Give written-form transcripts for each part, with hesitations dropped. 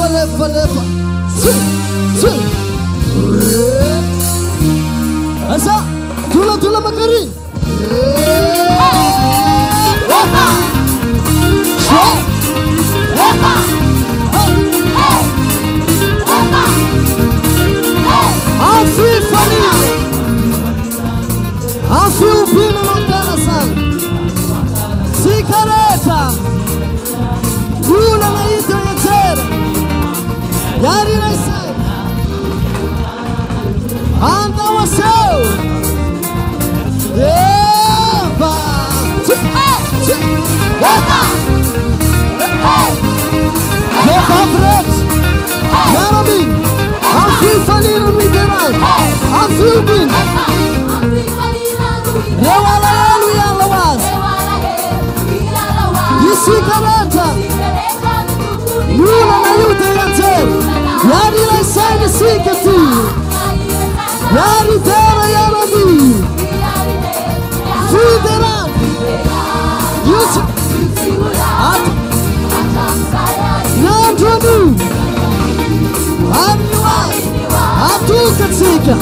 lefa. Asa, tula makari. Afi upina montana sana. Sikareta. Una naita yatera. Yari naisa. Anda wasau. Eva. Eva Fred. Yarami. Afi fanino miderai. Afi upina. Sikareta Nuna na yuta yatera Yari la saini sikati Yari tera yarami Fiderat Yuta Ata Nandronu Amiwa Atuka tsika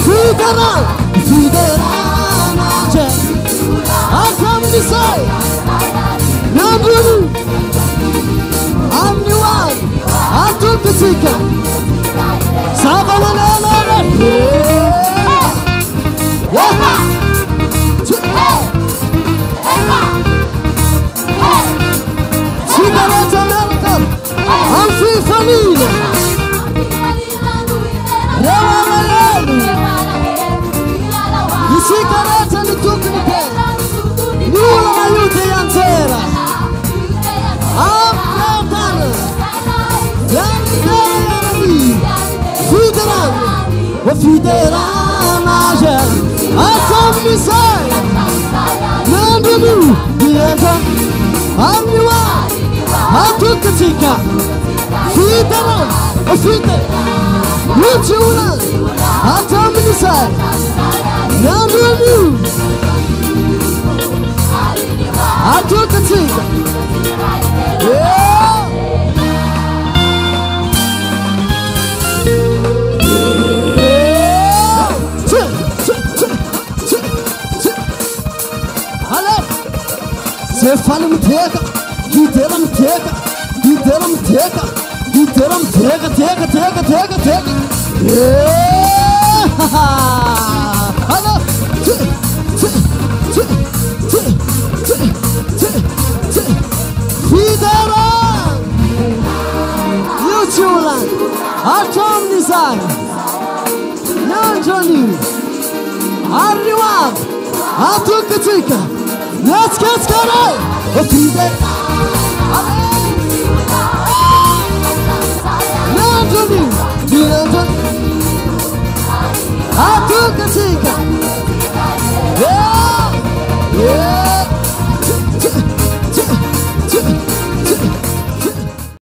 Fiderat Fiderat Atam nisai Nandronu Amiwa Atuka tsika Sabalala Sigareta American Amfi famiglia Di sigareta ni tutti di te Nulla aiuta yantera Amfratana Yantera Fideran Fideran Aja Atam Nisai Nandunu Diega Amiwa Atuka tsika Fideran Fideran Luchuna Atam Nisai Nandunu Atuka tsika Se fala teka, gideram teka. Hello. Fideran. Yuchulan. Atom design. Nanjoni. Arriwab. Atuka tsika. Let's get started.